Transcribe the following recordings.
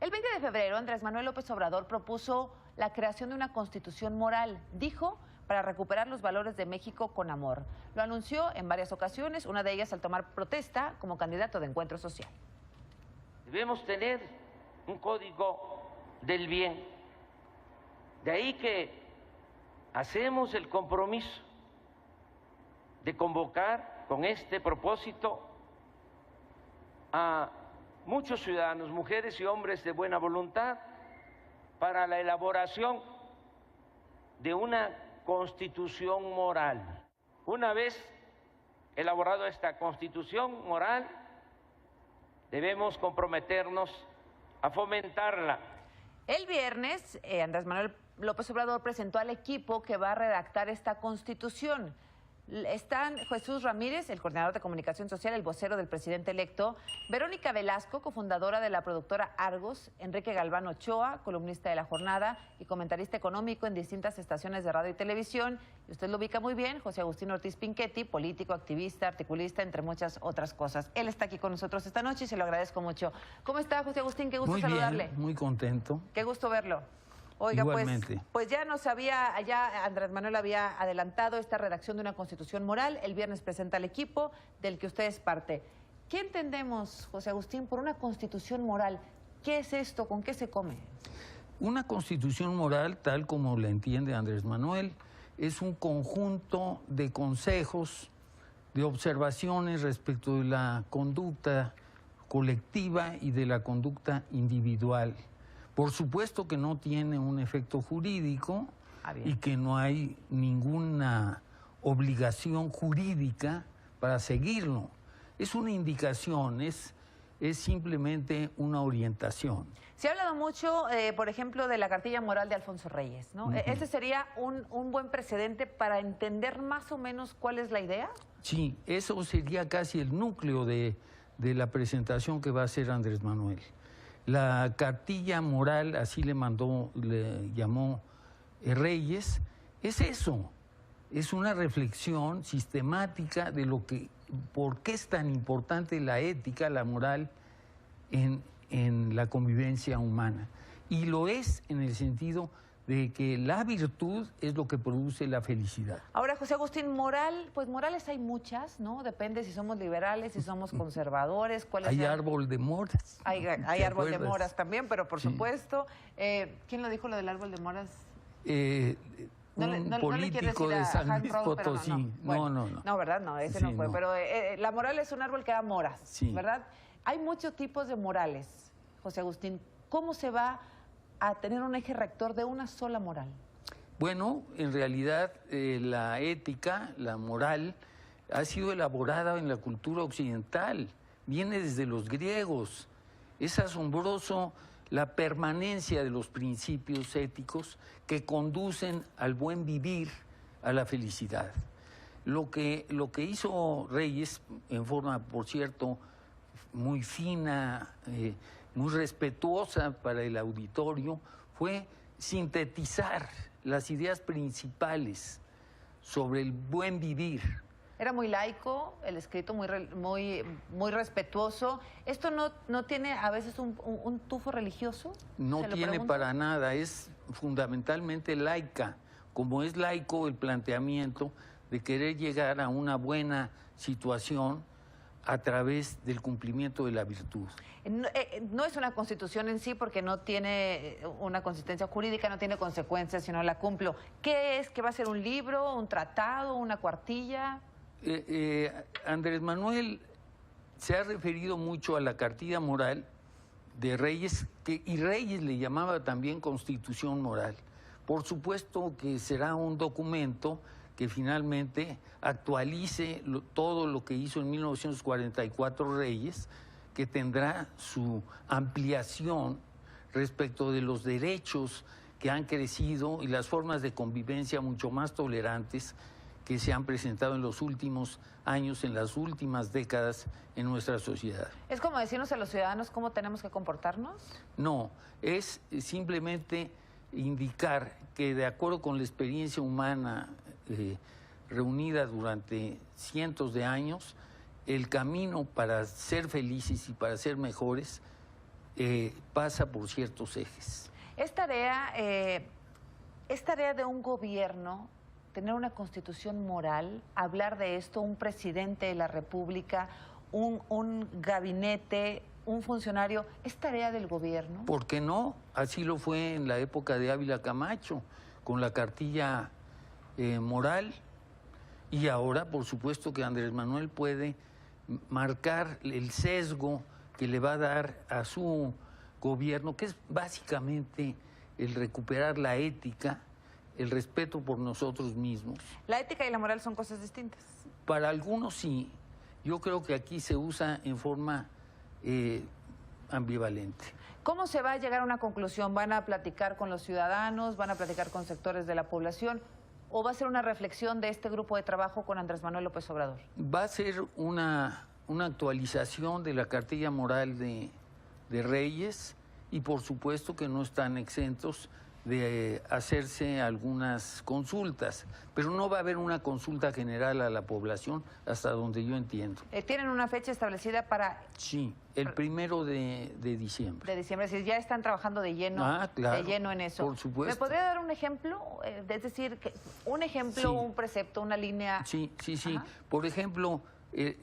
El 20 de febrero, Andrés Manuel López Obrador propuso la creación de una constitución moral, dijo, para recuperar los valores de México con amor. Lo anunció en varias ocasiones, una de ellas al tomar protesta como candidato de Encuentro Social. Debemos tener un código del bien. De ahí que hacemos el compromiso de convocar con este propósito a muchos ciudadanos, mujeres y hombres de buena voluntad, para la elaboración de una constitución moral. Una vez elaborada esta constitución moral, debemos comprometernos a fomentarla. El viernes, Andrés Manuel López Obrador presentó al equipo que va a redactar esta constitución. Están Jesús Ramírez, el coordinador de comunicación social, el vocero del presidente electo, Verónica Velasco, cofundadora de la productora Argos, Enrique Galván Ochoa, columnista de La Jornada y comentarista económico en distintas estaciones de radio y televisión. Y usted lo ubica muy bien, José Agustín Ortiz Pinchetti, político, activista, articulista, entre muchas otras cosas. Él está aquí con nosotros esta noche y se lo agradezco mucho. ¿Cómo está, José Agustín? Qué gusto saludarle. Muy bien, muy contento. Qué gusto verlo. Oiga, pues ya Andrés Manuel había adelantado esta redacción de una constitución moral. El viernes presenta al equipo del que usted es parte. ¿Qué entendemos, José Agustín, por una constitución moral? ¿Qué es esto? ¿Con qué se come? Una constitución moral, tal como la entiende Andrés Manuel, es un conjunto de consejos, de observaciones respecto de la conducta colectiva y de la conducta individual. Por supuesto que no tiene un efecto jurídico y que no hay ninguna obligación jurídica para seguirlo. Es una indicación, es simplemente una orientación. Se ha hablado mucho, por ejemplo, de la cartilla moral de Alfonso Reyes, ¿no? ¿Ese sería un buen precedente para entender más o menos cuál es la idea? Sí, eso sería casi el núcleo de la presentación que va a hacer Andrés Manuel. La cartilla moral, así le llamó Reyes, es eso, es una reflexión sistemática de por qué es tan importante la ética, la moral en la convivencia humana. Y lo es en el sentido de que la virtud es lo que produce la felicidad. Ahora, José Agustín, pues morales hay muchas, ¿no? Depende si somos liberales, si somos conservadores. Hay árbol de moras. Hay árbol de moras también, pero por supuesto. ¿Quién lo dijo lo del árbol de moras? Un político de San Luis Potosí. No, ¿verdad? No, ese no fue. Pero la moral es un árbol que da moras, ¿verdad? Hay muchos tipos de morales, José Agustín. ¿Cómo se va a tener un eje rector de una sola moral? Bueno, en realidad la ética, la moral, ha sido elaborada en la cultura occidental, viene desde los griegos. Es asombroso la permanencia de los principios éticos que conducen al buen vivir, a la felicidad. Lo que hizo Reyes, en forma, por cierto, muy fina, muy respetuosa para el auditorio, fue sintetizar las ideas principales sobre el buen vivir. Era muy laico, el escrito muy respetuoso. ¿Esto no tiene a veces un tufo religioso? No tiene para nada, es fundamentalmente laica, como es laico el planteamiento de querer llegar a una buena situación a través del cumplimiento de la virtud. No es una constitución en sí porque no tiene una consistencia jurídica, no tiene consecuencias si no la cumplo. ¿Qué es? ¿Que va a ser un libro, un tratado, una cuartilla? Andrés Manuel se ha referido mucho a la cartilla moral de Reyes, y Reyes le llamaba también constitución moral. Por supuesto que será un documento que finalmente actualice todo lo que hizo en 1944 Reyes, que tendrá su ampliación respecto de los derechos que han crecido y las formas de convivencia mucho más tolerantes que se han presentado en los últimos años, en las últimas décadas en nuestra sociedad. ¿Es como decirnos a los ciudadanos cómo tenemos que comportarnos? No, es simplemente indicar que de acuerdo con la experiencia humana reunida durante cientos de años, el camino para ser felices y para ser mejores pasa por ciertos ejes. Es tarea de un gobierno tener una constitución moral, hablar de esto, un presidente de la República, un gabinete, un funcionario. ¿Es tarea del gobierno? ¿Por qué no? Así lo fue en la época de Ávila Camacho, con la cartilla moral. Y ahora, por supuesto, que Andrés Manuel puede marcar el sesgo que le va a dar a su gobierno, que es básicamente el recuperar la ética, el respeto por nosotros mismos. ¿La ética y la moral son cosas distintas? Para algunos sí. Yo creo que aquí se usa en forma ambivalente. ¿Cómo se va a llegar a una conclusión? ¿Van a platicar con los ciudadanos? ¿Van a platicar con sectores de la población? ¿O va a ser una reflexión de este grupo de trabajo con Andrés Manuel López Obrador? Va a ser una actualización de la cartilla moral de Reyes, y por supuesto que no están exentos de hacerse algunas consultas, pero no va a haber una consulta general a la población, hasta donde yo entiendo. ¿Tienen una fecha establecida para...? Sí, el 1 de diciembre. De diciembre, es decir, ya están trabajando de lleno, claro, de lleno en eso. por supuesto. ¿Me podría dar un ejemplo? Es decir, un ejemplo, Sí. un precepto, una línea... Sí. Ajá. Por ejemplo,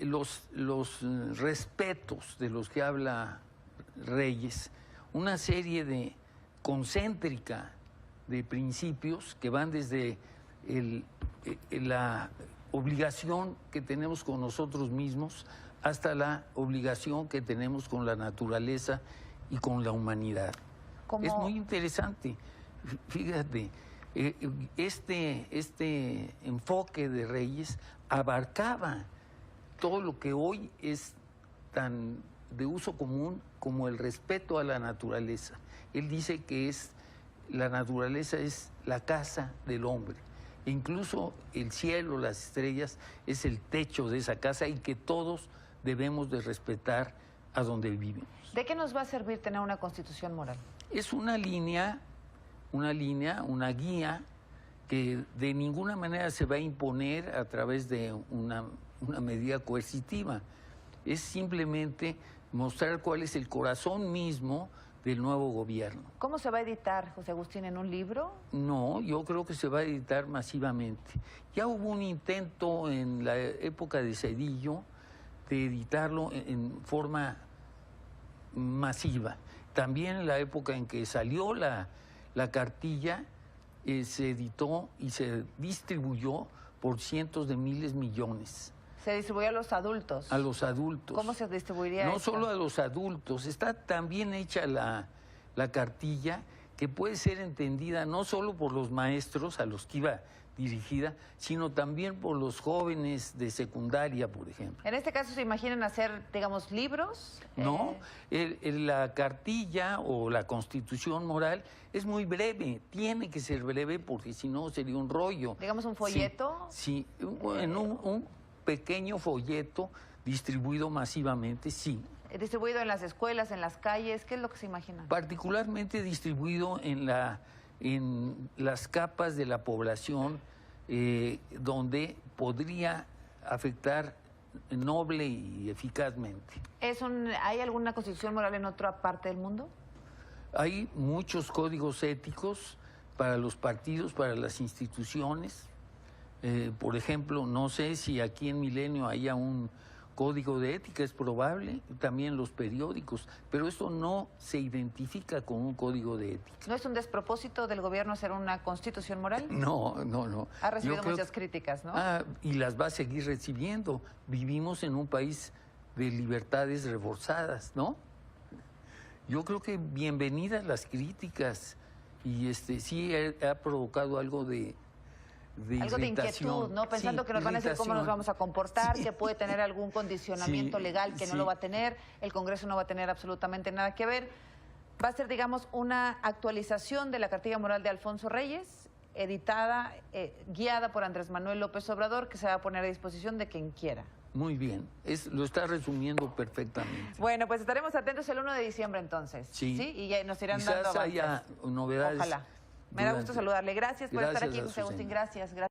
los respetos de los que habla Reyes, una serie de concéntrica de principios que van desde la obligación que tenemos con nosotros mismos hasta la obligación que tenemos con la naturaleza y con la humanidad. Es muy interesante. Fíjate, este enfoque de Reyes abarcaba todo lo que hoy es tan de uso común como el respeto a la naturaleza. Él dice que la naturaleza es la casa del hombre. E incluso el cielo, las estrellas, es el techo de esa casa, y que todos debemos de respetar a donde vivimos. ¿De qué nos va a servir tener una constitución moral? Es una guía que de ninguna manera se va a imponer a través de una medida coercitiva. Es simplemente mostrar cuál es el corazón mismo del nuevo gobierno. ¿Cómo se va a editar, José Agustín, en un libro? No, yo creo que se va a editar masivamente. Ya hubo un intento en la época de Zedillo de editarlo en forma masiva. También en la época en que salió la cartilla, se editó y se distribuyó por cientos de miles, millones. Se distribuye a los adultos. A los adultos. ¿Cómo se distribuiría No esto? solo a los adultos, está tan bien hecha la cartilla que puede ser entendida no solo por los maestros a los que iba dirigida, sino también por los jóvenes de secundaria, por ejemplo. En este caso, ¿se imaginan hacer, digamos, libros? No, la cartilla o la constitución moral es muy breve, tiene que ser breve porque si no sería un rollo. Digamos, un folleto. Sí, en un pequeño folleto distribuido masivamente, sí. Distribuido en las escuelas, en las calles, ¿qué es lo que se imaginan? Particularmente distribuido en las capas de la población donde podría afectar noble y eficazmente. ¿Hay alguna constitución moral en otra parte del mundo? Hay muchos códigos éticos para los partidos, para las instituciones. Por ejemplo, no sé si aquí en Milenio haya un código de ética, es probable, también los periódicos, pero esto no se identifica con un código de ética. ¿No es un despropósito del gobierno hacer una constitución moral? No. Ha recibido muchas críticas, ¿no? Y las va a seguir recibiendo. Vivimos en un país de libertades reforzadas, ¿no? Yo creo que bienvenidas las críticas, y sí ha provocado algo de inquietud, ¿no? Pensando que nos van a decir cómo nos vamos a comportar, que puede tener algún condicionamiento legal que no lo va a tener, el Congreso no va a tener absolutamente nada que ver. Va a ser, digamos, una actualización de la cartilla moral de Alfonso Reyes, editada, guiada por Andrés Manuel López Obrador, que se va a poner a disposición de quien quiera. Muy bien, lo está resumiendo perfectamente. Bueno, pues estaremos atentos el 1 de diciembre entonces. Sí. Y ya nos irán Quizás dando avances. haya novedades. Ojalá. Me da gusto saludarle. Gracias por estar aquí, José Agustín. Gracias.